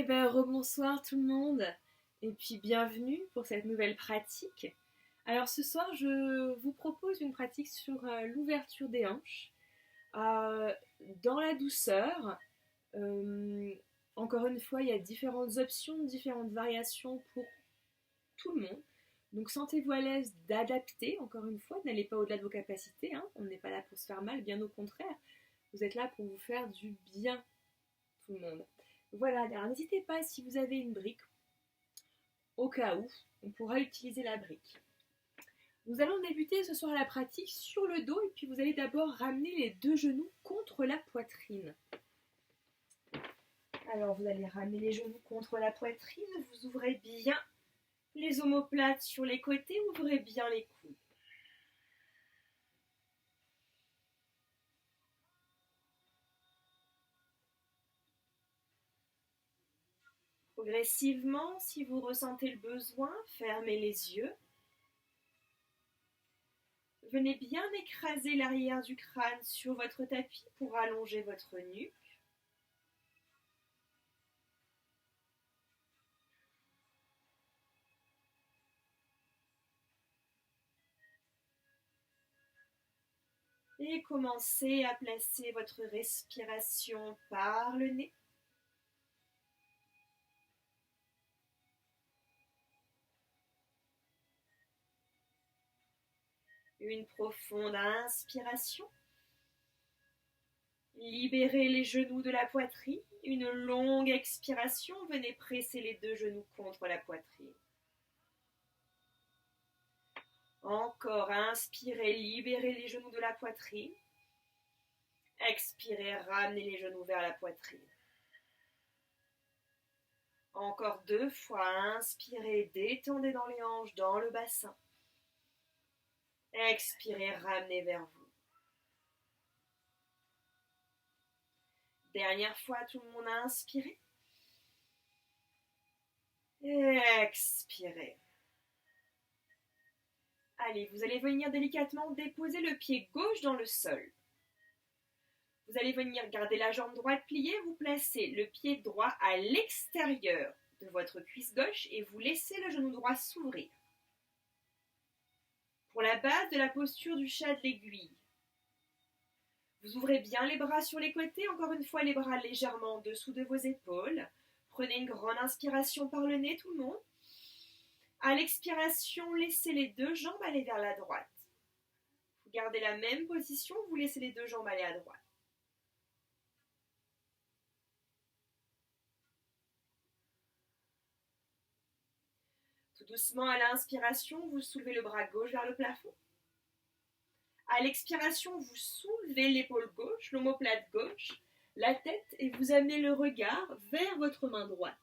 Rebonsoir tout le monde, et puis bienvenue pour cette nouvelle pratique. Alors ce soir, je vous propose une pratique sur l'ouverture des hanches, euh, dans la douceur. Euh, Encore une fois, il y a différentes options, différentes variations pour tout le monde. Donc sentez-vous à l'aise d'adapter, encore une fois, n'allez pas au-delà de vos capacités, hein. On n'est pas là pour se faire mal, bien au contraire. Vous êtes là pour vous faire du bien, tout le monde. Voilà, alors n'hésitez pas si vous avez une brique, au cas où, on pourra utiliser la brique. Nous allons débuter ce soir la pratique sur le dos et puis vous allez d'abord ramener les deux genoux contre la poitrine. Alors vous allez ramener les genoux contre la poitrine, vous ouvrez bien les omoplates sur les côtés, ouvrez bien les coudes. Progressivement, si vous ressentez le besoin, fermez les yeux. Venez bien écraser l'arrière du crâne sur votre tapis pour allonger votre nuque. Et commencez à placer votre respiration par le nez. Une profonde inspiration. Libérez les genoux de la poitrine. Une longue expiration. Venez presser les deux genoux contre la poitrine. Encore, inspirez, libérez les genoux de la poitrine. Expirez, ramenez les genoux vers la poitrine. Encore deux fois, inspirez, détendez dans les hanches, dans le bassin. Expirez, ramenez vers vous. Dernière fois, tout le monde a inspiré. Expirez. Allez, vous allez venir délicatement déposer le pied gauche dans le sol. Vous allez venir garder la jambe droite pliée, vous placez le pied droit à l'extérieur de votre cuisse gauche et vous laissez le genou droit s'ouvrir. Pour la base de la posture du chat de l'aiguille, vous ouvrez bien les bras sur les côtés, encore une fois les bras légèrement en dessous de vos épaules. Prenez une grande inspiration par le nez tout le monde. À l'expiration, laissez les deux jambes aller vers la droite. Vous gardez la même position, vous laissez les deux jambes aller à droite. Tout doucement, à l'inspiration, vous soulevez le bras gauche vers le plafond. À l'expiration, vous soulevez l'épaule gauche, l'omoplate gauche, la tête et vous amenez le regard vers votre main droite.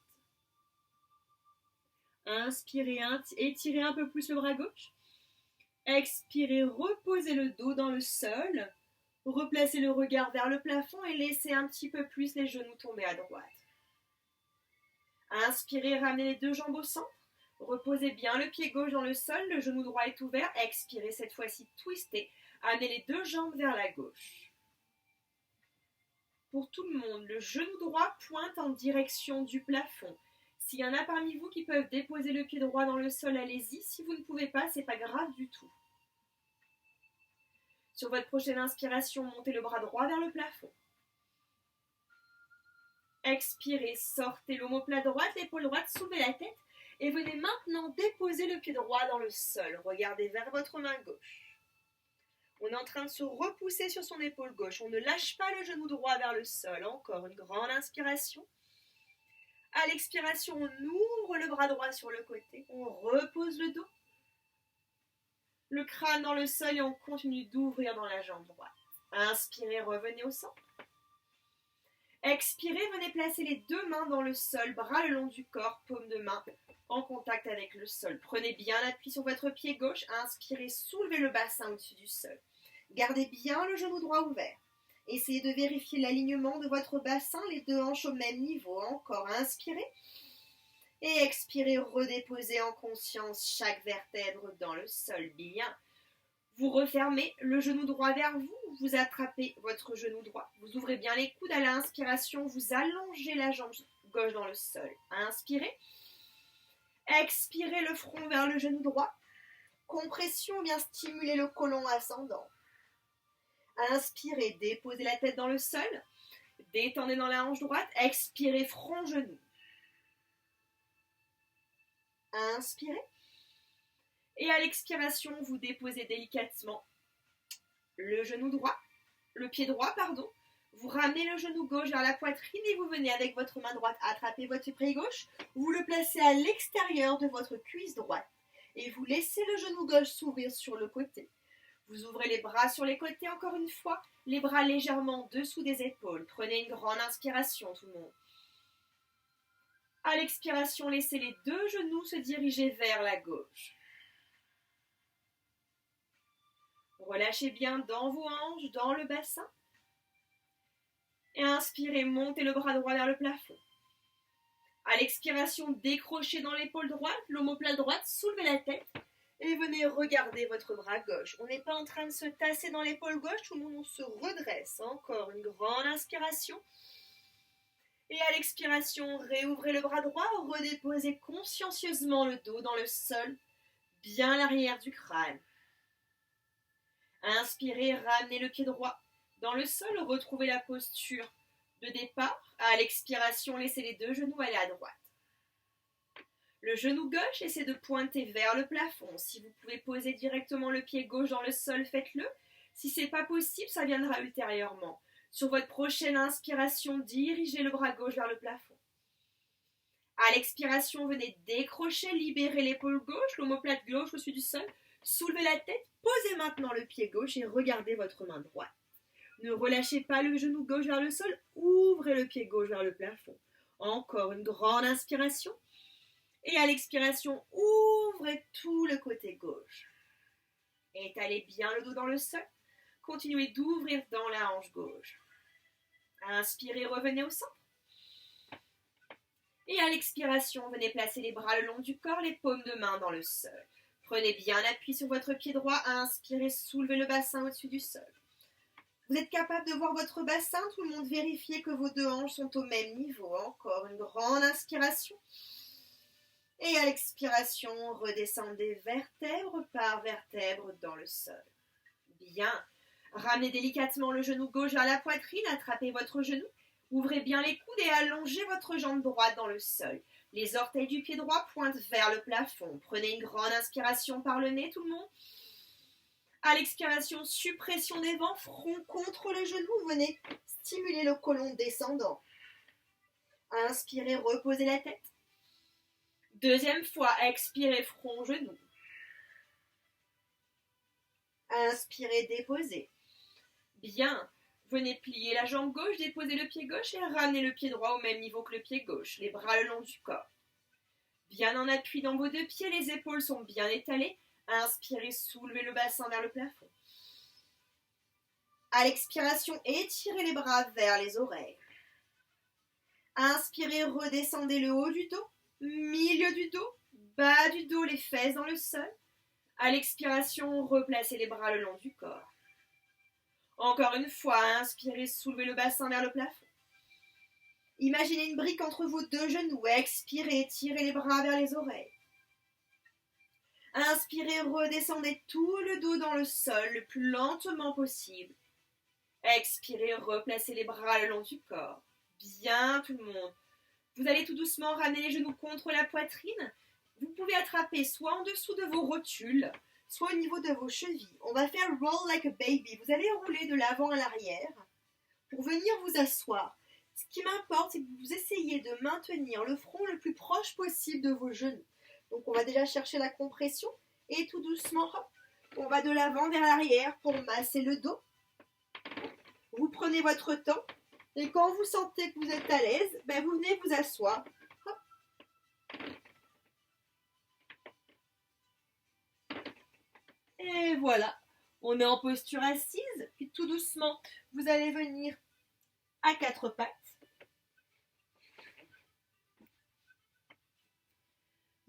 Inspirez, étirez un peu plus le bras gauche. Expirez, reposez le dos dans le sol. Replacez le regard vers le plafond et laissez un petit peu plus les genoux tomber à droite. Inspirez, ramenez les deux jambes au centre. Reposez bien le pied gauche dans le sol, le genou droit est ouvert. Expirez cette fois-ci, twistez. Amenez les deux jambes vers la gauche. Pour tout le monde, le genou droit pointe en direction du plafond. S'il y en a parmi vous qui peuvent déposer le pied droit dans le sol, allez-y. Si vous ne pouvez pas, c'est pas grave du tout. Sur votre prochaine inspiration, montez le bras droit vers le plafond. Expirez, sortez l'omoplate droite, l'épaule droite, soulevez la tête et venez maintenant déposer le pied droit dans le sol. Regardez vers votre main gauche. On est en train de se repousser sur son épaule gauche. On ne lâche pas le genou droit vers le sol. Encore une grande inspiration. À l'expiration, on ouvre le bras droit sur le côté. On repose le dos. Le crâne dans le sol et on continue d'ouvrir dans la jambe droite. Inspirez, revenez au centre. Expirez, venez placer les deux mains dans le sol, bras le long du corps, paume de main en contact avec le sol. Prenez bien appui sur votre pied gauche. Inspirez, soulevez le bassin au-dessus du sol. Gardez bien le genou droit ouvert. Essayez de vérifier l'alignement de votre bassin, les deux hanches au même niveau. Encore, inspirez. Et expirez, redéposez en conscience chaque vertèbre dans le sol. Bien. Vous refermez le genou droit vers vous, vous attrapez votre genou droit. Vous ouvrez bien les coudes à l'inspiration, vous allongez la jambe gauche dans le sol. Inspirez. Expirez le front vers le genou droit. Compression, bien stimuler le côlon ascendant. Inspirez, déposez la tête dans le sol. Détendez dans la hanche droite. Expirez, front, genou. Inspirez. Et à l'expiration, vous déposez délicatement le genou droit, le pied droit, pardon. Vous ramenez le genou gauche vers la poitrine et vous venez avec votre main droite attraper votre pied gauche. Vous le placez à l'extérieur de votre cuisse droite et vous laissez le genou gauche s'ouvrir sur le côté. Vous ouvrez les bras sur les côtés encore une fois, les bras légèrement en dessous des épaules. Prenez une grande inspiration tout le monde. À l'expiration, laissez les deux genoux se diriger vers la gauche. Relâchez bien dans vos hanches, dans le bassin. Et inspirez, montez le bras droit vers le plafond. À l'expiration, décrochez dans l'épaule droite, l'omoplate droite, soulevez la tête et venez regarder votre bras gauche. On n'est pas en train de se tasser dans l'épaule gauche, tout le monde on se redresse. Encore une grande inspiration. Et à l'expiration, réouvrez le bras droit, redéposez consciencieusement le dos dans le sol, bien à l'arrière du crâne. Inspirez, ramenez le pied droit dans le sol, retrouvez la posture de départ. À l'expiration, laissez les deux genoux aller à droite. Le genou gauche, essayez de pointer vers le plafond. Si vous pouvez poser directement le pied gauche dans le sol, faites-le. Si ce n'est pas possible, ça viendra ultérieurement. Sur votre prochaine inspiration, dirigez le bras gauche vers le plafond. À l'expiration, venez décrocher, libérer l'épaule gauche, l'omoplate gauche au-dessus du sol. Soulevez la tête, posez maintenant le pied gauche et regardez votre main droite. Ne relâchez pas le genou gauche vers le sol, ouvrez le pied gauche vers le plafond. Encore une grande inspiration. Et à l'expiration, ouvrez tout le côté gauche. Étalez bien le dos dans le sol. Continuez d'ouvrir dans la hanche gauche. Inspirez, revenez au centre. Et à l'expiration, venez placer les bras le long du corps, les paumes de main dans le sol. Prenez bien appui sur votre pied droit. Inspirez, soulevez le bassin au-dessus du sol. Vous êtes capable de voir votre bassin, tout le monde vérifiez que vos deux hanches sont au même niveau. Encore une grande inspiration. Et à l'expiration, redescendez vertèbre par vertèbre dans le sol. Bien. Ramenez délicatement le genou gauche vers la poitrine, attrapez votre genou. Ouvrez bien les coudes et allongez votre jambe droite dans le sol. Les orteils du pied droit pointent vers le plafond. Prenez une grande inspiration par le nez, tout le monde. À l'expiration, suppression des vents, front contre le genou. Venez stimuler le côlon descendant. Inspirez, reposez la tête. Deuxième fois, expirez, front, genou. Inspirez, déposez. Bien. Venez plier la jambe gauche, déposez le pied gauche et ramenez le pied droit au même niveau que le pied gauche. Les bras le long du corps. Bien en appui dans vos deux pieds, les épaules sont bien étalées. Inspirez, soulevez le bassin vers le plafond. À l'expiration, étirez les bras vers les oreilles. Inspirez, redescendez le haut du dos, milieu du dos, bas du dos, les fesses dans le sol. À l'expiration, replacez les bras le long du corps. Encore une fois, inspirez, soulevez le bassin vers le plafond. Imaginez une brique entre vos deux genoux. Expirez, tirez les bras vers les oreilles. Inspirez, redescendez tout le dos dans le sol le plus lentement possible. Expirez, replacez les bras le long du corps. Bien tout le monde. Vous allez tout doucement ramener les genoux contre la poitrine. Vous pouvez attraper soit en dessous de vos rotules, soit au niveau de vos chevilles. On va faire roll like a baby. Vous allez rouler de l'avant à l'arrière pour venir vous asseoir. Ce qui m'importe, c'est que vous essayez de maintenir le front le plus proche possible de vos genoux. Donc on va déjà chercher la compression et tout doucement, hop, on va de l'avant vers l'arrière pour masser le dos. Vous prenez votre temps et quand vous sentez que vous êtes à l'aise, vous venez vous asseoir. Hop. Et voilà, on est en posture assise, puis tout doucement, vous allez venir à quatre pattes.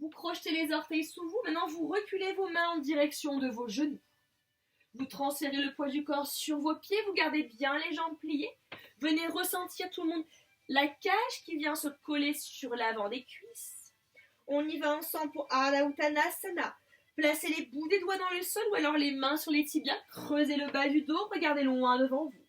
Vous crochetez les orteils sous vous. Maintenant, vous reculez vos mains en direction de vos genoux. Vous transférez le poids du corps sur vos pieds. Vous gardez bien les jambes pliées. Venez ressentir tout le monde la cage qui vient se coller sur l'avant des cuisses. On y va ensemble pour Ardha Uttanasana. Placez les bouts des doigts dans le sol ou alors les mains sur les tibias. Creusez le bas du dos, regardez loin devant vous.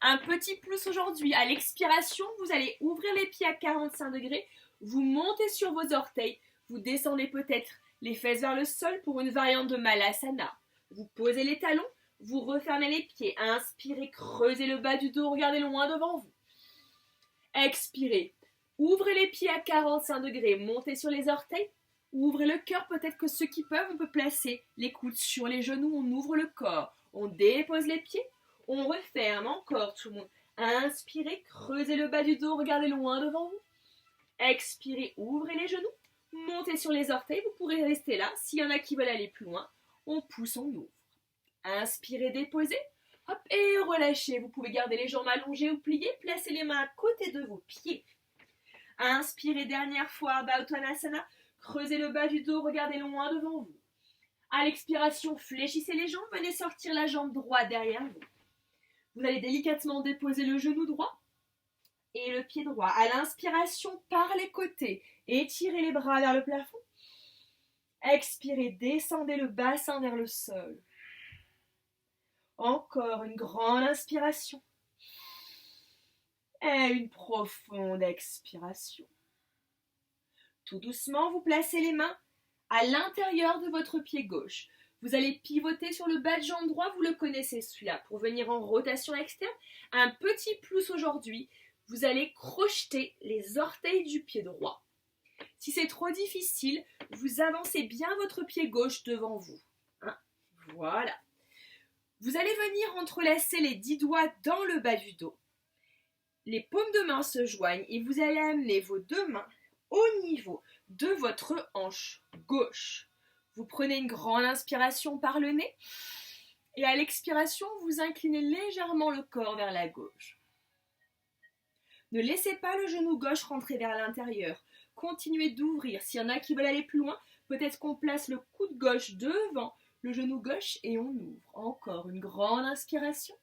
Un petit plus aujourd'hui. À l'expiration, vous allez ouvrir les pieds à 45 degrés. Vous montez sur vos orteils. Vous descendez peut-être les fesses vers le sol pour une variante de Malasana. Vous posez les talons. Vous refermez les pieds. Inspirez, creusez le bas du dos, regardez loin devant vous. Expirez. Ouvrez les pieds à 45 degrés. Montez sur les orteils. Ouvrez le cœur, peut-être que ceux qui peuvent, on peut placer les coudes sur les genoux, on ouvre le corps, on dépose les pieds, on referme encore tout le monde. Inspirez, creusez le bas du dos, regardez loin devant vous. Expirez, ouvrez les genoux, montez sur les orteils, vous pourrez rester là. S'il y en a qui veulent aller plus loin, on pousse, on ouvre. Inspirez, déposez, hop, et relâchez. Vous pouvez garder les jambes allongées ou pliées, placez les mains à côté de vos pieds. Inspirez, dernière fois, Ardha Uttanasana. Creusez le bas du dos, regardez loin devant vous. À l'expiration, fléchissez les jambes, venez sortir la jambe droite derrière vous. Vous allez délicatement déposer le genou droit et le pied droit. À l'inspiration, par les côtés, étirez les bras vers le plafond. Expirez, descendez le bassin vers le sol. Encore une grande inspiration et une profonde expiration. Tout doucement, vous placez les mains à l'intérieur de votre pied gauche. Vous allez pivoter sur le bas de jambe droit, vous le connaissez celui-là. Pour venir en rotation externe, un petit plus aujourd'hui, vous allez crocheter les orteils du pied droit. Si c'est trop difficile, vous avancez bien votre pied gauche devant vous. Voilà. Vous allez venir entrelacer les 10 doigts dans le bas du dos. Les paumes de main se joignent et vous allez amener vos deux mains au niveau de votre hanche gauche. Vous prenez une grande inspiration par le nez et à l'expiration, vous inclinez légèrement le corps vers la gauche. Ne laissez pas le genou gauche rentrer vers l'intérieur. Continuez d'ouvrir. S'il y en a qui veulent aller plus loin, peut-être qu'on place le coude gauche devant le genou gauche et on ouvre. Encore une grande inspiration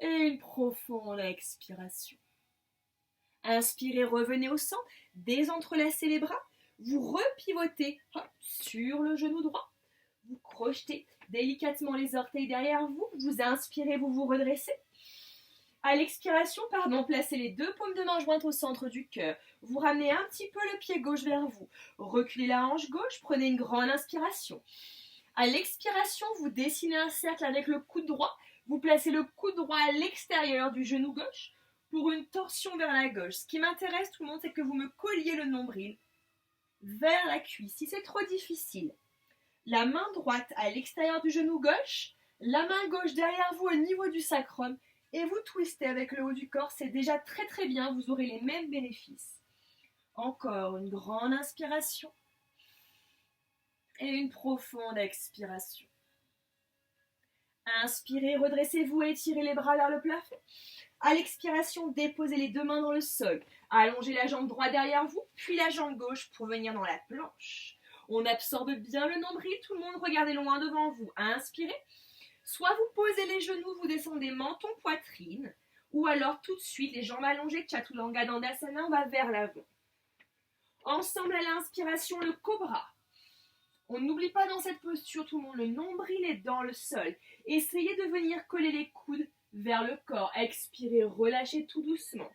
et une profonde expiration. Inspirez, revenez au centre, désentrelacez les bras, vous repivotez sur le genou droit, vous crochetez délicatement les orteils derrière vous, vous inspirez, vous vous redressez. À l'expiration, placez les deux paumes de main jointes au centre du cœur, vous ramenez un petit peu le pied gauche vers vous, reculez la hanche gauche, prenez une grande inspiration. À l'expiration, vous dessinez un cercle avec le coude droit, vous placez le coude droit à l'extérieur du genou gauche, pour une torsion vers la gauche. Ce qui m'intéresse tout le monde, c'est que vous me colliez le nombril vers la cuisse. Si c'est trop difficile, la main droite à l'extérieur du genou gauche, la main gauche derrière vous au niveau du sacrum et vous twistez avec le haut du corps. C'est déjà très très bien, vous aurez les mêmes bénéfices. Encore une grande inspiration et une profonde expiration. Inspirez, redressez-vous et étirez les bras vers le plafond. À l'expiration, déposez les deux mains dans le sol. Allongez la jambe droite derrière vous, puis la jambe gauche pour venir dans la planche. On absorbe bien le nombril, tout le monde regardez loin devant vous. Inspirez. Soit vous posez les genoux, vous descendez menton, poitrine, ou alors tout de suite, les jambes allongées, Chaturanga Dandasana, on va vers l'avant. Ensemble à l'inspiration, le cobra. On n'oublie pas dans cette posture, tout le monde, le nombril est dans le sol. Essayez de venir coller les coudes vers le corps. Expirez, relâchez tout doucement.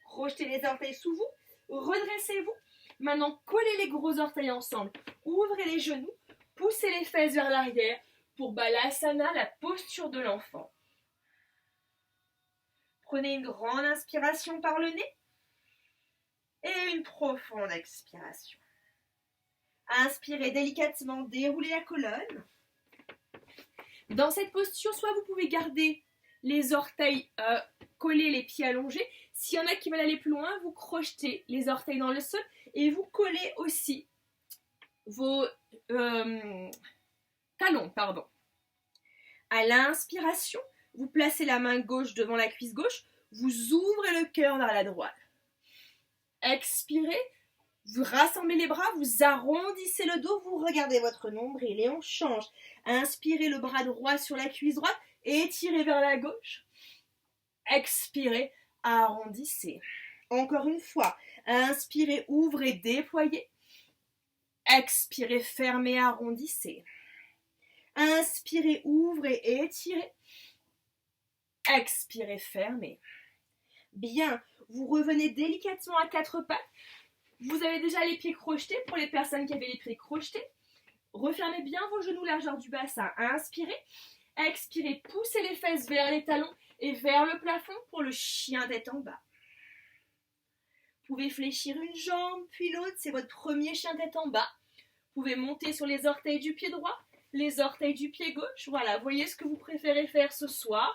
Crochetez les orteils sous vous. Redressez-vous. Maintenant, collez les gros orteils ensemble. Ouvrez les genoux. Poussez les fesses vers l'arrière pour Balasana, la posture de l'enfant. Prenez une grande inspiration par le nez et une profonde expiration. Inspirez délicatement, déroulez la colonne. Dans cette posture, soit vous pouvez garder les orteils collés, les pieds allongés. S'il y en a qui veulent aller plus loin, vous crochetez les orteils dans le sol et vous collez aussi vos talons. À l'inspiration, vous placez la main gauche devant la cuisse gauche, vous ouvrez le cœur vers la droite. Expirez, vous rassemblez les bras, vous arrondissez le dos, vous regardez votre nombril et on change. Inspirez le bras droit sur la cuisse droite et étirez vers la gauche. Expirez, arrondissez. Encore une fois, inspirez, ouvrez, déployez. Expirez, fermez, arrondissez. Inspirez, ouvrez, étirez. Expirez, fermez. Bien, vous revenez délicatement à quatre pattes. Vous avez déjà les pieds crochetés pour les personnes qui avaient les pieds crochetés. Refermez bien vos genoux largeur du bassin. Inspirez. Expirez, poussez les fesses vers les talons et vers le plafond pour le chien tête en bas. Vous pouvez fléchir une jambe puis l'autre, c'est votre premier chien tête en bas. Vous pouvez monter sur les orteils du pied droit, les orteils du pied gauche. Voilà, voyez ce que vous préférez faire ce soir.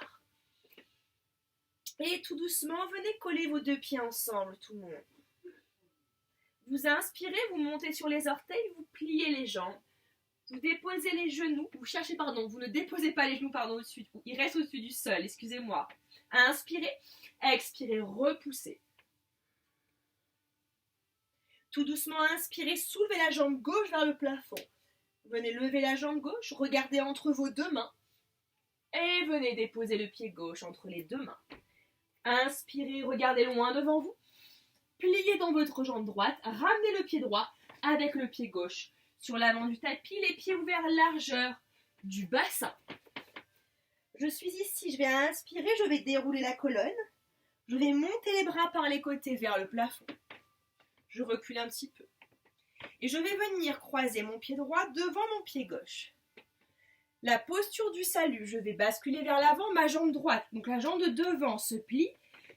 Et tout doucement, venez coller vos deux pieds ensemble, tout le monde. Vous inspirez, vous montez sur les orteils, vous pliez les jambes. Vous déposez les genoux, vous ne déposez pas les genoux, au-dessus de vous. Ils restent au-dessus du sol, excusez-moi. Inspirez, expirez, repoussez. Tout doucement, inspirez, soulevez la jambe gauche vers le plafond. Venez lever la jambe gauche, regardez entre vos deux mains. Et venez déposer le pied gauche entre les deux mains. Inspirez, regardez loin devant vous. Pliez dans votre jambe droite, ramenez le pied droit avec le pied gauche. Sur l'avant du tapis, les pieds ouverts largeur du bassin. Je suis ici, je vais inspirer, je vais dérouler la colonne. Je vais monter les bras par les côtés vers le plafond. Je recule un petit peu. Et je vais venir croiser mon pied droit devant mon pied gauche. La posture du salut, je vais basculer vers l'avant, ma jambe droite, donc la jambe de devant se plie.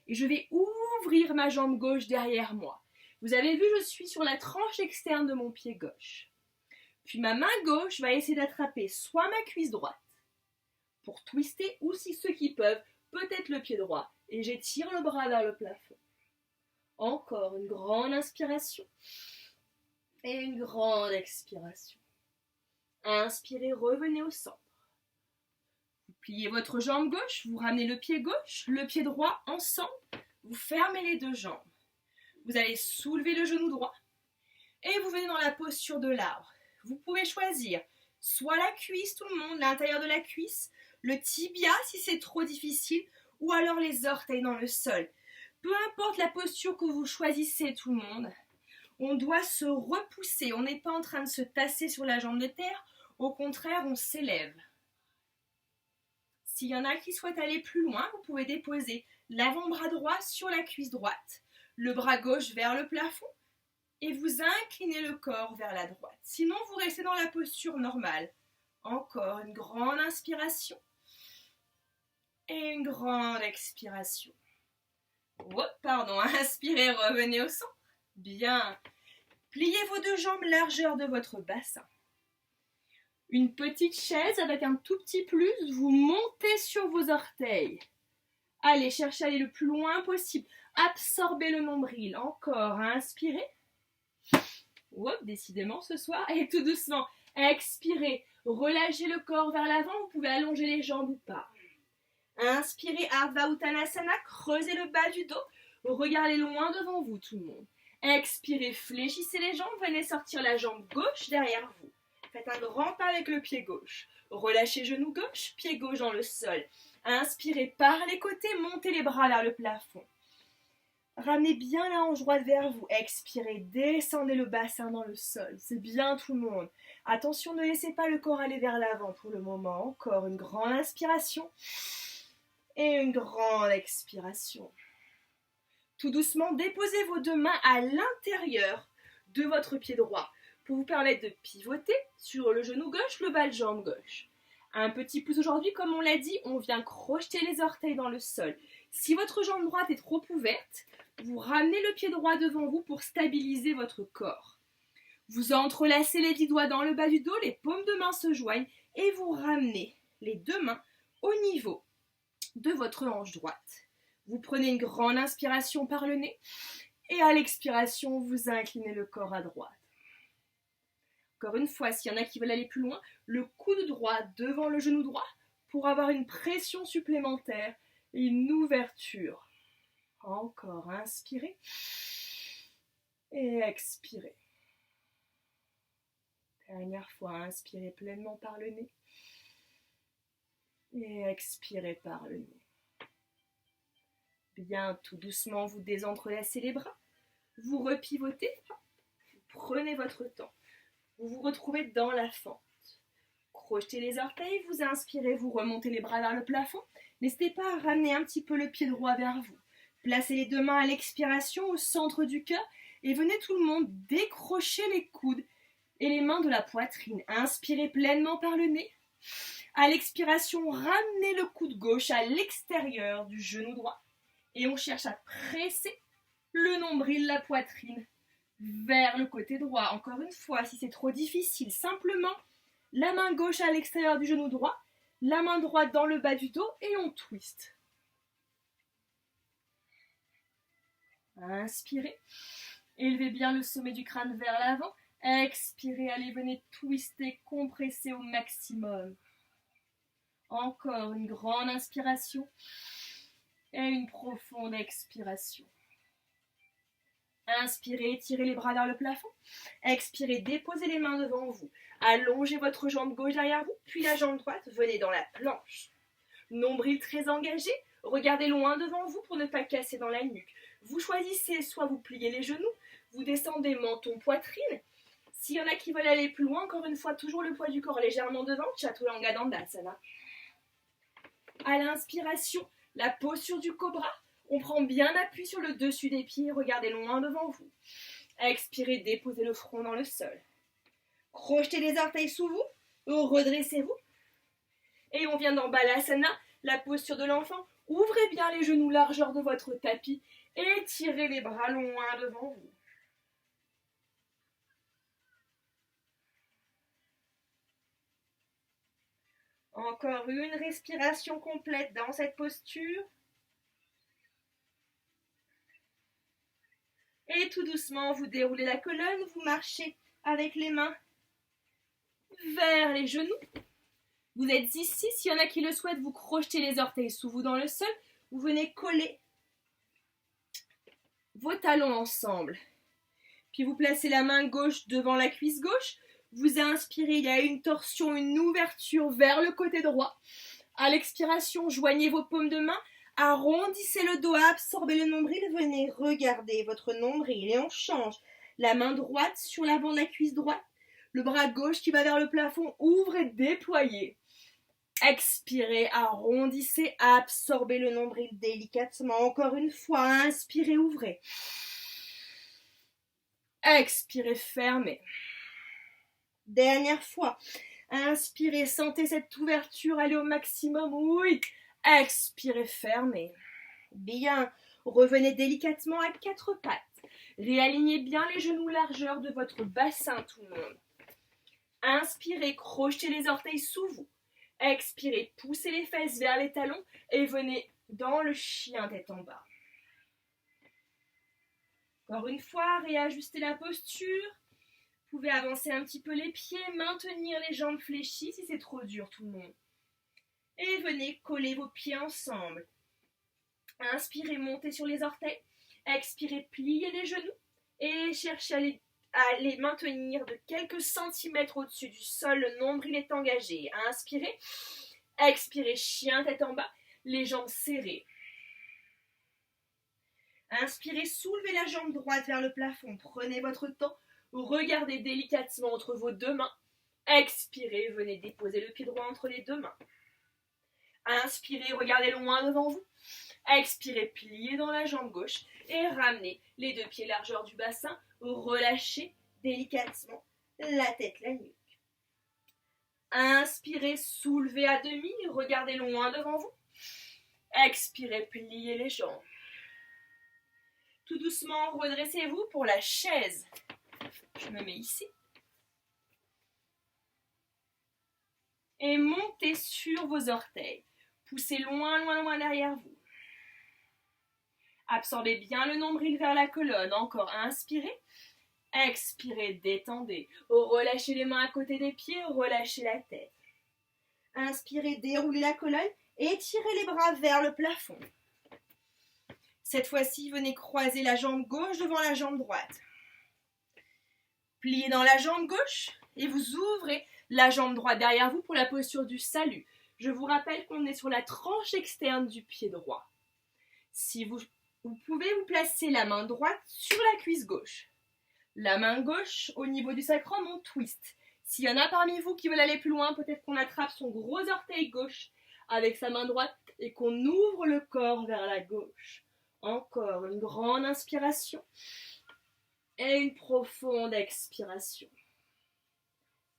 Et je vais ouvrir ma jambe gauche derrière moi. Vous avez vu, je suis sur la tranche externe de mon pied gauche. Puis ma main gauche va essayer d'attraper soit ma cuisse droite, pour twister, ou si ceux qui peuvent, peut-être le pied droit. Et j'étire le bras vers le plafond. Encore une grande inspiration. Et une grande expiration. Inspirez, revenez au centre. Vous pliez votre jambe gauche, vous ramenez le pied gauche, le pied droit ensemble. Vous fermez les deux jambes. Vous allez soulever le genou droit. Et vous venez dans la posture de l'arbre. Vous pouvez choisir soit la cuisse, tout le monde, l'intérieur de la cuisse, le tibia si c'est trop difficile, ou alors les orteils dans le sol. Peu importe la posture que vous choisissez, tout le monde, on doit se repousser. On n'est pas en train de se tasser sur la jambe de terre, au contraire, on s'élève. S'il y en a qui souhaitent aller plus loin, vous pouvez déposer l'avant-bras droit sur la cuisse droite, le bras gauche vers le plafond, et vous inclinez le corps vers la droite. Sinon, vous restez dans la posture normale. Encore une grande inspiration et une grande expiration. Inspirez, revenez au centre. Bien. Pliez vos deux jambes largeur de votre bassin. Une petite chaise avec un tout petit plus, vous montez sur vos orteils. Allez, cherchez à aller le plus loin possible. Absorbez le nombril. Encore, inspirez. Décidément ce soir. Et tout doucement, expirez. Relâchez le corps vers l'avant. Vous pouvez allonger les jambes ou pas. Inspirez, Ardha Uttanasana. Creusez le bas du dos. Regardez loin devant vous, tout le monde. Expirez, fléchissez les jambes. Venez sortir la jambe gauche derrière vous. Faites un grand pas avec le pied gauche. Relâchez genou gauche, pied gauche dans le sol. Inspirez par les côtés, montez les bras vers le plafond. Ramenez bien la hanche droite vers vous. Expirez, descendez le bassin dans le sol. C'est bien tout le monde. Attention, ne laissez pas le corps aller vers l'avant pour le moment. Encore une grande inspiration et une grande expiration. Tout doucement, déposez vos deux mains à l'intérieur de votre pied droit pour vous permettre de pivoter sur le genou gauche, le bas de jambe gauche. Un petit pouce aujourd'hui, comme on l'a dit, on vient crocheter les orteils dans le sol. Si votre jambe droite est trop ouverte, vous ramenez le pied droit devant vous pour stabiliser votre corps. Vous entrelacez les 10 doigts dans le bas du dos, les paumes de main se joignent et vous ramenez les deux mains au niveau de votre hanche droite. Vous prenez une grande inspiration par le nez et à l'expiration, vous inclinez le corps à droite. Encore une fois, s'il y en a qui veulent aller plus loin, le coude droit devant le genou droit pour avoir une pression supplémentaire et une ouverture. Encore, inspirez et expirez. Dernière fois, inspirez pleinement par le nez et expirez par le nez. Bien, tout doucement, vous désentrelacez les bras. Vous repivotez. Prenez votre temps. Vous vous retrouvez dans la fente. Crochetez les orteils, vous inspirez, vous remontez les bras vers le plafond. N'hésitez pas à ramener un petit peu le pied droit vers vous. Placez les deux mains à l'expiration au centre du cœur et venez tout le monde décrocher les coudes et les mains de la poitrine. Inspirez pleinement par le nez. À l'expiration, ramenez le coude gauche à l'extérieur du genou droit et on cherche à presser le nombril, la poitrine vers le côté droit. Encore une fois, si c'est trop difficile, simplement la main gauche à l'extérieur du genou droit, la main droite dans le bas du dos et on twist. Inspirez, élevez bien le sommet du crâne vers l'avant. Expirez, allez, venez twister, compresser au maximum. Encore une grande inspiration et une profonde expiration. Inspirez, tirez les bras vers le plafond. Expirez, déposez les mains devant vous. Allongez votre jambe gauche derrière vous, puis la jambe droite, venez dans la planche. Nombril très engagé, regardez loin devant vous pour ne pas casser dans la nuque. Vous choisissez, soit vous pliez les genoux, vous descendez menton, poitrine. S'il y en a qui veulent aller plus loin, encore une fois, toujours le poids du corps légèrement devant, Chaturanga Dandasana. À l'inspiration, la posture du cobra. On prend bien appui sur le dessus des pieds, regardez loin devant vous. Expirez, déposez le front dans le sol. Crochetez les orteils sous vous, redressez-vous. Et on vient dans Balasana, la posture de l'enfant. Ouvrez bien les genoux largeur de votre tapis et tirez les bras loin devant vous. Encore une respiration complète dans cette posture. Et tout doucement, vous déroulez la colonne, vous marchez avec les mains vers les genoux. Vous êtes ici, s'il y en a qui le souhaitent, vous crochetez les orteils sous vous dans le sol. Vous venez coller vos talons ensemble. Puis vous placez la main gauche devant la cuisse gauche. Vous inspirez, il y a une torsion, une ouverture vers le côté droit. À l'expiration, joignez vos paumes de main. Arrondissez le dos, absorbez le nombril, venez regarder votre nombril et on change. La main droite sur l'avant de la cuisse droite, le bras gauche qui va vers le plafond, ouvrez, déployez. Expirez, arrondissez, absorbez le nombril délicatement. Encore une fois, inspirez, ouvrez. Expirez, fermez. Dernière fois, inspirez, sentez cette ouverture aller au maximum, oui. Expirez, fermez. Bien, revenez délicatement à quatre pattes. Réalignez bien les genoux largeur de votre bassin, tout le monde. Inspirez, crochetez les orteils sous vous. Expirez, poussez les fesses vers les talons et venez dans le chien tête en bas. Encore une fois, réajustez la posture. Vous pouvez avancer un petit peu les pieds, maintenir les jambes fléchies si c'est trop dur, tout le monde. Et venez coller vos pieds ensemble. Inspirez, montez sur les orteils. Expirez, pliez les genoux et cherchez à les maintenir de quelques centimètres au-dessus du sol. Le nombril est engagé. Inspirez. Expirez, chien tête en bas. Les jambes serrées. Inspirez, soulevez la jambe droite vers le plafond. Prenez votre temps. Regardez délicatement entre vos deux mains. Expirez, venez déposer le pied droit entre les deux mains. Inspirez, regardez loin devant vous. Expirez, pliez dans la jambe gauche et ramenez les deux pieds largeur du bassin. Relâchez délicatement la tête, la nuque. Inspirez, soulevez à demi, regardez loin devant vous. Expirez, pliez les jambes. Tout doucement, redressez-vous pour la chaise. Je me mets ici. Et montez sur vos orteils. Poussez loin, loin, loin derrière vous. Absorbez bien le nombril vers la colonne. Encore, inspirez. Expirez, détendez. Relâchez les mains à côté des pieds, relâchez la tête. Inspirez, déroulez la colonne et tirez les bras vers le plafond. Cette fois-ci, venez croiser la jambe gauche devant la jambe droite. Pliez dans la jambe gauche et vous ouvrez la jambe droite derrière vous pour la posture du salut. Je vous rappelle qu'on est sur la tranche externe du pied droit. Si vous pouvez vous placer la main droite sur la cuisse gauche. La main gauche au niveau du sacrum, on twist. S'il y en a parmi vous qui veulent aller plus loin, peut-être qu'on attrape son gros orteil gauche avec sa main droite et qu'on ouvre le corps vers la gauche. Encore une grande inspiration et une profonde expiration.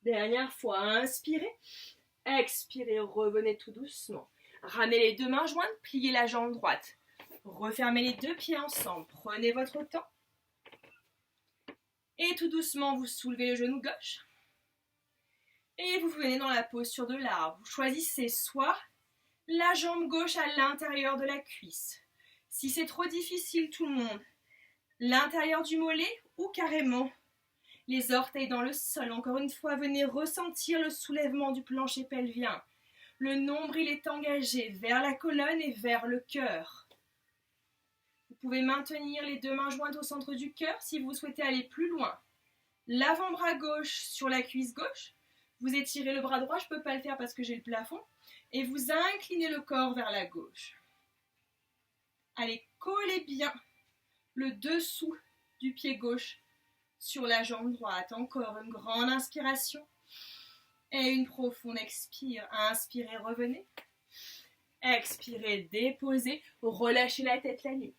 Dernière fois, inspirez, expirez, revenez tout doucement. Ramenez les deux mains jointes, pliez la jambe droite. Refermez les deux pieds ensemble, prenez votre temps. Et tout doucement, vous soulevez le genou gauche. Et vous venez dans la posture de l'arbre. Vous choisissez soit la jambe gauche à l'intérieur de la cuisse. Si c'est trop difficile, tout le monde, l'intérieur du mollet ou carrément les orteils dans le sol. Encore une fois, venez ressentir le soulèvement du plancher pelvien. Le nombril est engagé vers la colonne et vers le cœur. Vous pouvez maintenir les deux mains jointes au centre du cœur si vous souhaitez aller plus loin. L'avant-bras gauche sur la cuisse gauche. Vous étirez le bras droit, je ne peux pas le faire parce que j'ai le plafond. Et vous inclinez le corps vers la gauche. Allez, collez bien le dessous du pied gauche sur la jambe droite. Encore une grande inspiration et une profonde expire. Inspirez, revenez. Expirez, déposez. Relâchez la tête, la nuque.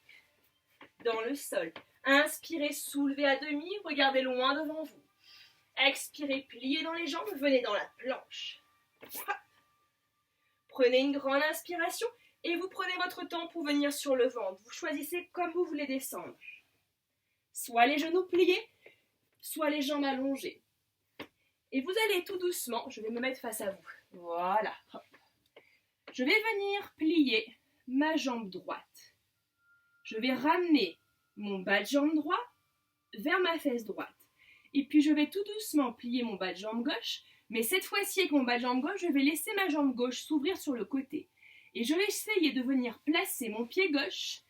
Dans le sol. Inspirez, soulevez à demi. Regardez loin devant vous. Expirez, pliez dans les jambes. Venez dans la planche. Hop. Prenez une grande inspiration et vous prenez votre temps pour venir sur le ventre. Vous choisissez comme vous voulez descendre. Soit les genoux pliés, soit les jambes allongées. Et vous allez tout doucement, je vais me mettre face à vous. Voilà. Hop. Je vais venir plier ma jambe droite. Je vais ramener mon bas de jambe droit vers ma fesse droite. Et puis je vais tout doucement plier mon bas de jambe gauche. Mais cette fois-ci, avec mon bas de jambe gauche, je vais laisser ma jambe gauche s'ouvrir sur le côté. Et je vais essayer de venir placer mon pied gauche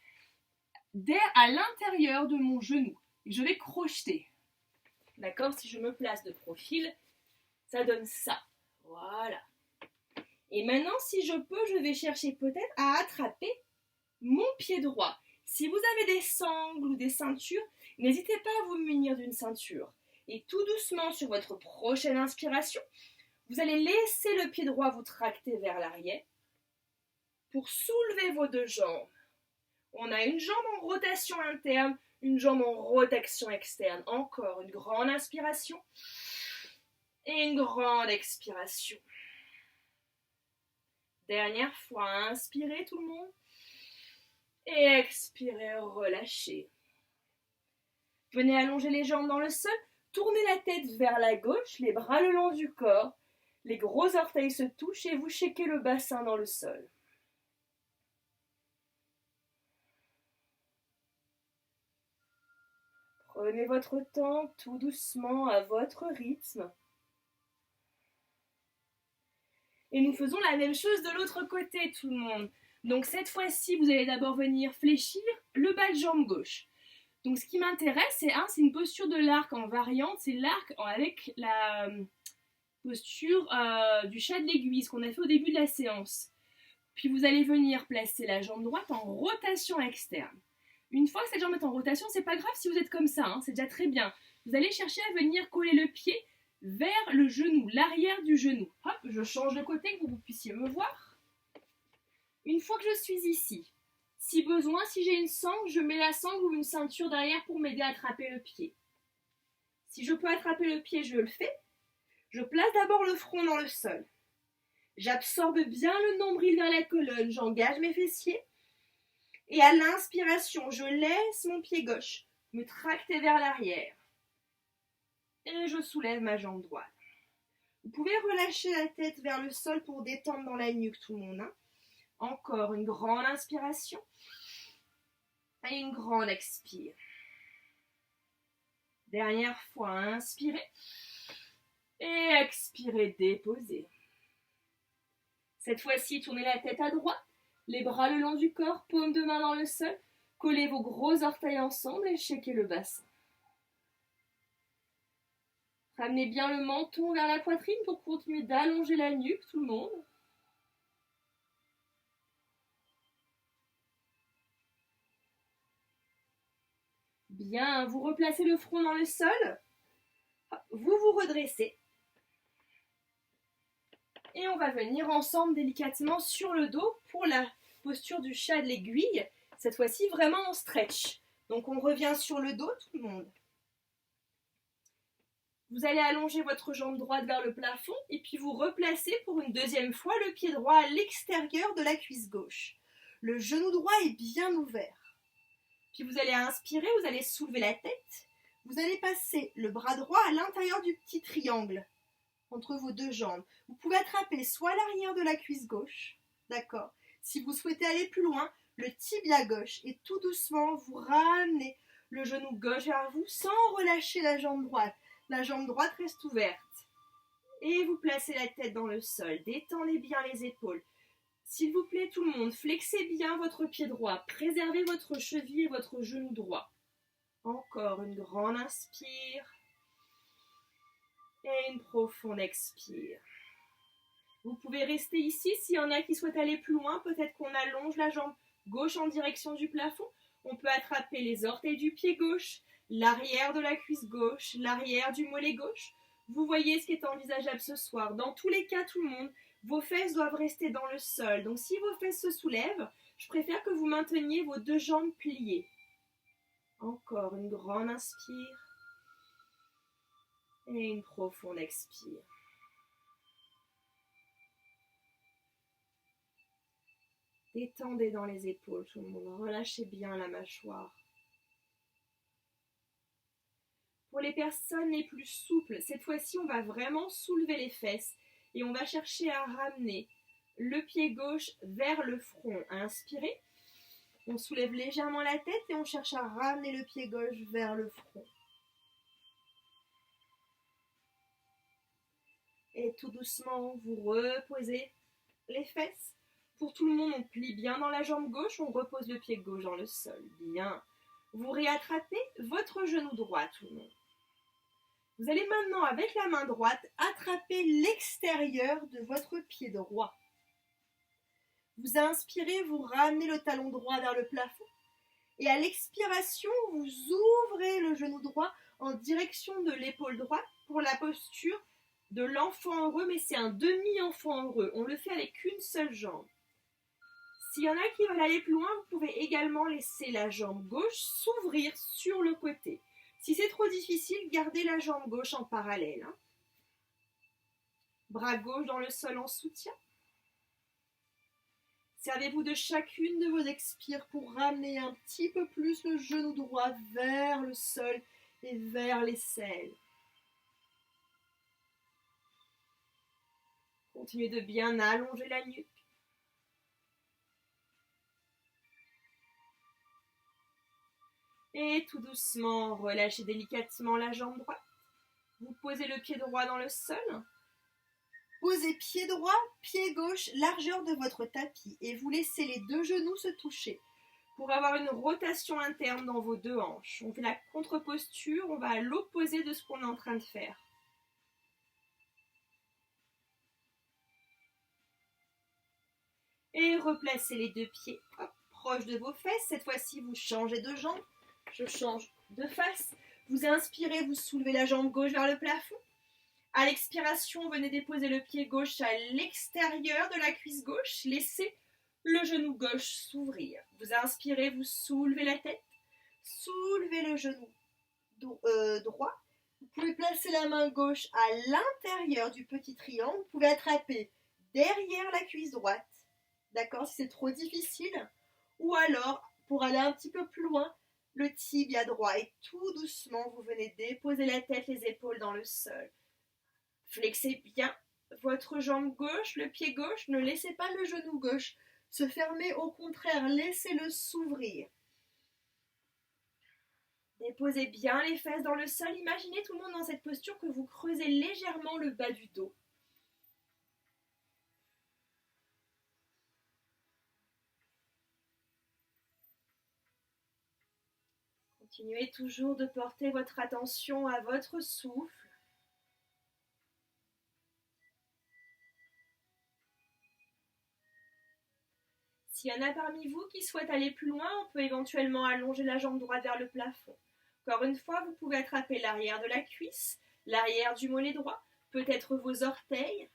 à l'intérieur de mon genou. Et je vais crocheter. D'accord? Si je me place de profil, ça donne ça. Voilà. Et maintenant, si je peux, je vais chercher peut-être à attraper mon pied droit. Si vous avez des sangles ou des ceintures, n'hésitez pas à vous munir d'une ceinture. Et tout doucement, sur votre prochaine inspiration, vous allez laisser le pied droit vous tracter vers l'arrière pour soulever vos deux jambes. On a une jambe en rotation interne, une jambe en rotation externe. Encore une grande inspiration et une grande expiration. Dernière fois, inspirez tout le monde et expirez, relâchez. Venez allonger les jambes dans le sol, tournez la tête vers la gauche, les bras le long du corps, les gros orteils se touchent et vous shakez le bassin dans le sol. Prenez votre temps tout doucement à votre rythme. Et nous faisons la même chose de l'autre côté, tout le monde. Donc cette fois-ci, vous allez d'abord venir fléchir le bas de jambe gauche. Donc ce qui m'intéresse, c'est une posture de l'arc en variante. C'est l'arc avec la posture du chat de l'aiguille, ce qu'on a fait au début de la séance. Puis vous allez venir placer la jambe droite en rotation externe. Une fois que cette jambe est en rotation, c'est pas grave si vous êtes comme ça, c'est déjà très bien. Vous allez chercher à venir coller le pied vers le genou, l'arrière du genou. Hop, je change de côté que vous puissiez me voir. Une fois que je suis ici, si besoin, si j'ai une sangle, je mets la sangle ou une ceinture derrière pour m'aider à attraper le pied. Si je peux attraper le pied, je le fais. Je place d'abord le front dans le sol. J'absorbe bien le nombril vers la colonne, j'engage mes fessiers. Et à l'inspiration, je laisse mon pied gauche me tracter vers l'arrière. Et je soulève ma jambe droite. Vous pouvez relâcher la tête vers le sol pour détendre dans la nuque tout le monde. Encore une grande inspiration et une grande expire. Dernière fois, inspirez et expirez, déposez. Cette fois-ci, tournez la tête à droite. Les bras le long du corps, paume de main dans le sol. Collez vos gros orteils ensemble et shakez le bassin. Ramenez bien le menton vers la poitrine pour continuer d'allonger la nuque, tout le monde. Bien, vous replacez le front dans le sol. Vous vous redressez. Et on va venir ensemble délicatement sur le dos pour la posture du chat de l'aiguille. Cette fois-ci, vraiment en stretch. Donc on revient sur le dos, tout le monde. Vous allez allonger votre jambe droite vers le plafond et puis vous replacez pour une deuxième fois le pied droit à l'extérieur de la cuisse gauche. Le genou droit est bien ouvert. Puis vous allez inspirer, vous allez soulever la tête. Vous allez passer le bras droit à l'intérieur du petit triangle entre vos deux jambes. Vous pouvez attraper soit l'arrière de la cuisse gauche, d'accord. Si vous souhaitez aller plus loin, le tibia gauche et tout doucement vous ramenez le genou gauche vers vous sans relâcher la jambe droite. La jambe droite reste ouverte. Et vous placez la tête dans le sol. Détendez bien les épaules. S'il vous plaît, tout le monde, flexez bien votre pied droit. Préservez votre cheville et votre genou droit. Encore une grande inspire. Et une profonde expire. Vous pouvez rester ici. S'il y en a qui souhaitent aller plus loin, peut-être qu'on allonge la jambe gauche en direction du plafond. On peut attraper les orteils du pied gauche, l'arrière de la cuisse gauche, l'arrière du mollet gauche. Vous voyez ce qui est envisageable ce soir. Dans tous les cas, tout le monde, vos fesses doivent rester dans le sol. Donc si vos fesses se soulèvent, je préfère que vous mainteniez vos deux jambes pliées. Encore une grande inspire. Et une profonde expire. Détendez dans les épaules, tout le monde. Relâchez bien la mâchoire. Pour les personnes les plus souples, cette fois-ci, on va vraiment soulever les fesses et on va chercher à ramener le pied gauche vers le front. Inspirez. On soulève légèrement la tête et on cherche à ramener le pied gauche vers le front. Et tout doucement, vous reposez les fesses. Pour tout le monde, on plie bien dans la jambe gauche, on repose le pied gauche dans le sol. Bien. Vous réattrapez votre genou droit, tout le monde. Vous allez maintenant, avec la main droite, attraper l'extérieur de votre pied droit. Vous inspirez, vous ramenez le talon droit vers le plafond. Et à l'expiration, vous ouvrez le genou droit en direction de l'épaule droite pour la posture de l'enfant heureux, mais c'est un demi-enfant heureux. On le fait avec une seule jambe. S'il y en a qui veulent aller plus loin, vous pouvez également laisser la jambe gauche s'ouvrir sur le côté. Si c'est trop difficile, gardez la jambe gauche en parallèle. Bras gauche dans le sol en soutien. Servez-vous de chacune de vos expires pour ramener un petit peu plus le genou droit vers le sol et vers l'aisselle. Continuez de bien allonger la nuque. Et tout doucement, relâchez délicatement la jambe droite. Vous posez le pied droit dans le sol. Posez pied droit, pied gauche, largeur de votre tapis. Et vous laissez les deux genoux se toucher pour avoir une rotation interne dans vos deux hanches. On fait la contre-posture, on va à l'opposé de ce qu'on est en train de faire. Et replacez les deux pieds proches de vos fesses. Cette fois-ci, vous changez de jambe. Je change de face. Vous inspirez, vous soulevez la jambe gauche vers le plafond. À l'expiration, venez déposer le pied gauche à l'extérieur de la cuisse gauche. Laissez le genou gauche s'ouvrir. Vous inspirez, vous soulevez la tête. Soulevez le genou droit. Vous pouvez placer la main gauche à l'intérieur du petit triangle. Vous pouvez attraper derrière la cuisse droite. D'accord, si c'est trop difficile. Ou alors, pour aller un petit peu plus loin, le tibia droit. Et tout doucement, vous venez déposer la tête, les épaules dans le sol. Flexez bien votre jambe gauche, le pied gauche. Ne laissez pas le genou gauche se fermer. Au contraire, laissez-le s'ouvrir. Déposez bien les fesses dans le sol. Imaginez tout le monde dans cette posture que vous creusez légèrement le bas du dos. Continuez toujours de porter votre attention à votre souffle. S'il y en a parmi vous qui souhaitent aller plus loin, on peut éventuellement allonger la jambe droite vers le plafond. Encore une fois, vous pouvez attraper l'arrière de la cuisse, l'arrière du mollet droit, peut-être vos orteils.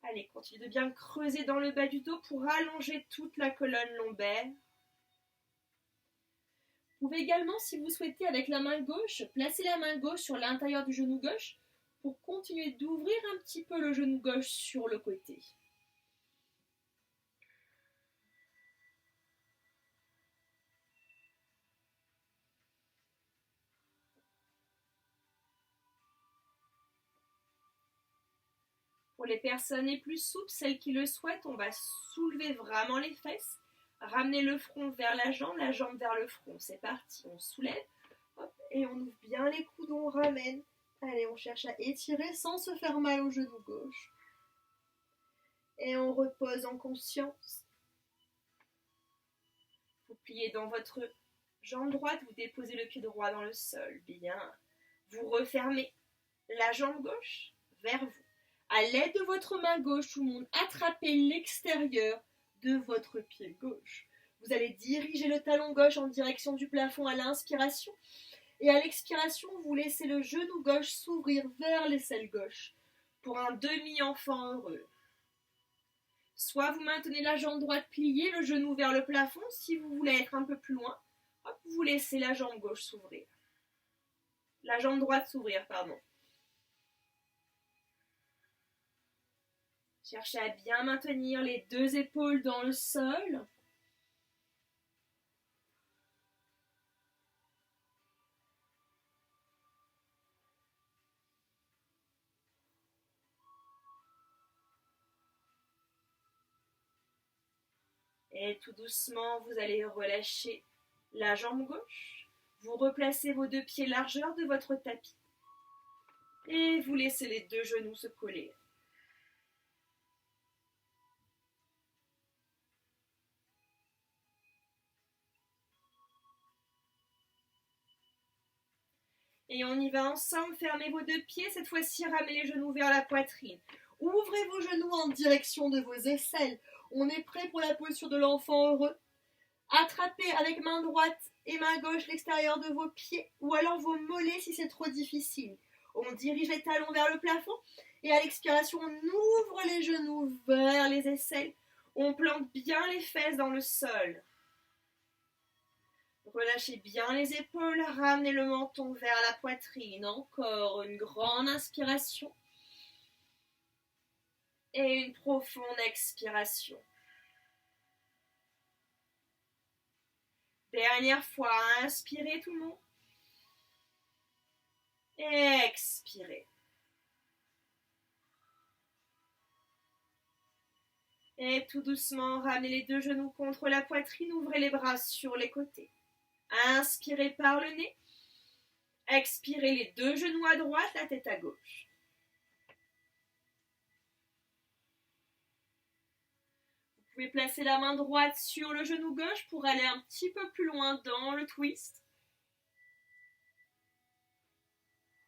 Allez, continuez de bien creuser dans le bas du dos pour allonger toute la colonne lombaire. Vous pouvez également, si vous souhaitez, avec la main gauche, placer la main gauche sur l'intérieur du genou gauche pour continuer d'ouvrir un petit peu le genou gauche sur le côté. Pour les personnes les plus souples, celles qui le souhaitent, on va soulever vraiment les fesses, ramener le front vers la jambe vers le front. C'est parti, on soulève, hop, et on ouvre bien les coudes, on ramène. Allez, on cherche à étirer sans se faire mal au genou gauche. Et on repose en conscience. Vous pliez dans votre jambe droite, vous déposez le pied droit dans le sol. Bien. Vous refermez la jambe gauche vers vous. À l'aide de votre main gauche, tout le monde, attrapez l'extérieur de votre pied gauche. Vous allez diriger le talon gauche en direction du plafond à l'inspiration. Et à l'expiration, vous laissez le genou gauche s'ouvrir vers l'aisselle gauche pour un demi-enfant heureux. Soit vous maintenez la jambe droite pliée, le genou vers le plafond. Si vous voulez être un peu plus loin, hop, vous laissez la jambe gauche s'ouvrir. La jambe droite s'ouvrir, pardon. Cherchez à bien maintenir les deux épaules dans le sol. Et tout doucement, vous allez relâcher la jambe gauche. Vous replacez vos deux pieds largeur de votre tapis. Et vous laissez les deux genoux se coller. Et on y va ensemble, fermez vos deux pieds, cette fois-ci ramenez les genoux vers la poitrine. Ouvrez vos genoux en direction de vos aisselles. On est prêt pour la posture de l'enfant heureux. Attrapez avec main droite et main gauche l'extérieur de vos pieds ou alors vos mollets si c'est trop difficile. On dirige les talons vers le plafond et à l'expiration, on ouvre les genoux vers les aisselles. On plante bien les fesses dans le sol. Relâchez bien les épaules, ramenez le menton vers la poitrine. Encore une grande inspiration et une profonde expiration. Dernière fois, inspirez tout le monde. Expirez. Et tout doucement, ramenez les deux genoux contre la poitrine, ouvrez les bras sur les côtés. Inspirez par le nez. Expirez les deux genoux à droite, la tête à gauche. Vous pouvez placer la main droite sur le genou gauche pour aller un petit peu plus loin dans le twist.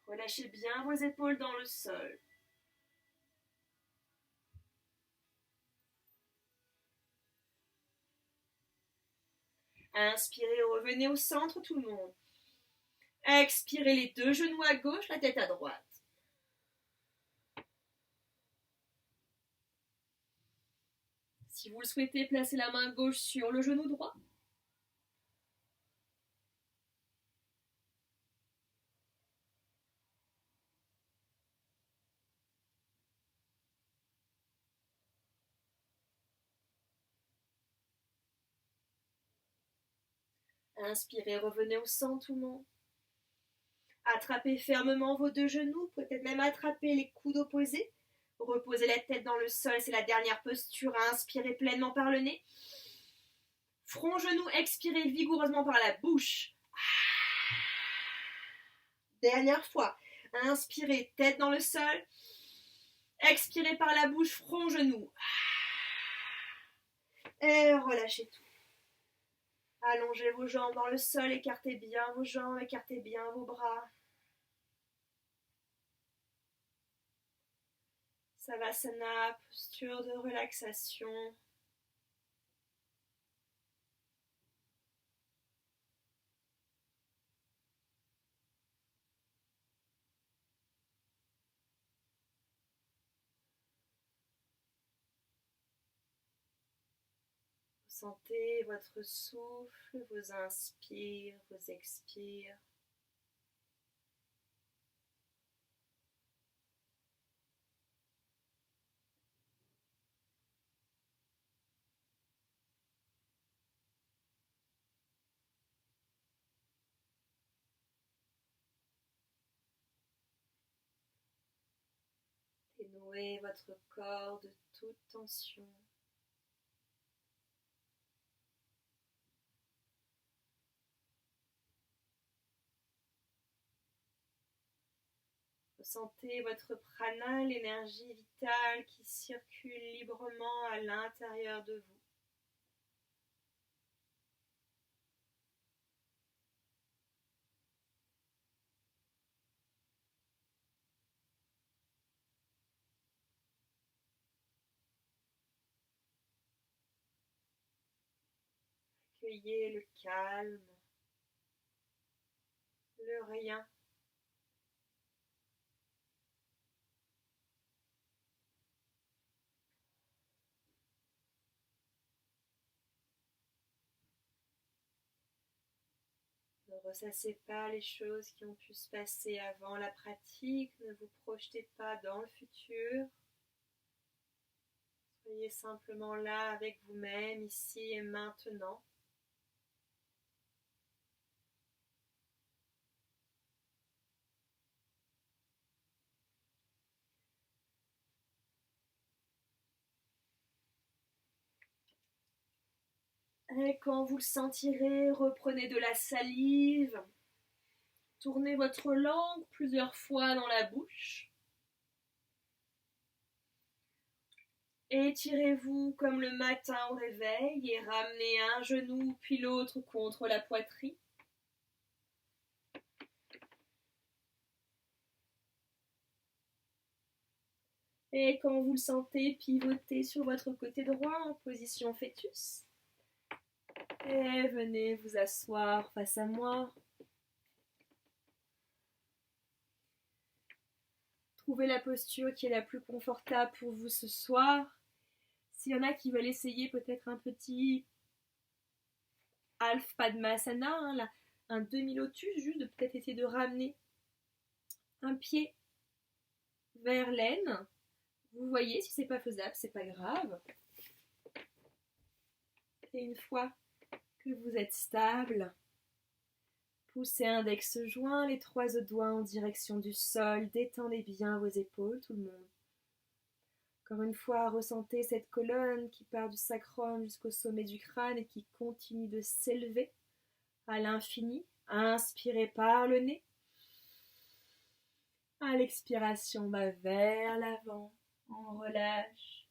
Relâchez bien vos épaules dans le sol. Inspirez, revenez au centre tout le monde. Expirez les deux genoux à gauche, la tête à droite. Si vous le souhaitez, placez la main gauche sur le genou droit. Inspirez, revenez au centre tout le monde. Attrapez fermement vos deux genoux, peut-être même attraper les coudes opposés. Reposez la tête dans le sol, c'est la dernière posture. Inspirez pleinement par le nez. Front, genou, expirez vigoureusement par la bouche. Dernière fois. Inspirez, tête dans le sol. Expirez par la bouche, front, genou. Et relâchez tout. Allongez vos jambes dans le sol, écartez bien vos jambes, écartez bien vos bras. Savasana, posture de relaxation. Sentez votre souffle, vos inspires, vos expires. Dénouez votre corps de toute tension. Ressentez votre prana, l'énergie vitale qui circule librement à l'intérieur de vous. Accueillez le calme, le rien. Ne ressassez pas les choses qui ont pu se passer avant la pratique, ne vous projetez pas dans le futur. Soyez simplement là avec vous-même, ici et maintenant. Et quand vous le sentirez, reprenez de la salive. Tournez votre langue plusieurs fois dans la bouche. Étirez-vous comme le matin au réveil et ramenez un genou puis l'autre contre la poitrine. Et quand vous le sentez, pivotez sur votre côté droit en position fœtus. Et venez vous asseoir face à moi. Trouvez la posture qui est la plus confortable pour vous ce soir. S'il y en a qui veulent essayer peut-être un petit Half Padmasana, un demi-lotus, juste de peut-être essayer de ramener un pied vers l'aine. Vous voyez, si c'est pas faisable, c'est pas grave. Et une fois que vous êtes stable, poussez index joint, les 3 autres doigts en direction du sol, détendez bien vos épaules, tout le monde. Encore une fois, ressentez cette colonne qui part du sacrum jusqu'au sommet du crâne et qui continue de s'élever à l'infini. Inspirez par le nez. À l'expiration, vers l'avant. On relâche.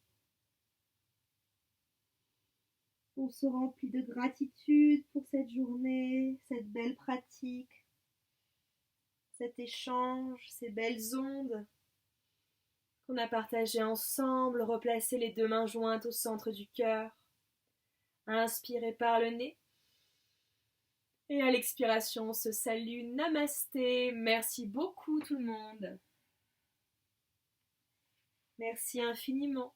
On se remplit de gratitude pour cette journée, cette belle pratique, cet échange, ces belles ondes qu'on a partagées ensemble. Replacez les 2 mains jointes au centre du cœur. Inspirez par le nez. Et à l'expiration, on se salue. Namasté. Merci beaucoup tout le monde. Merci infiniment.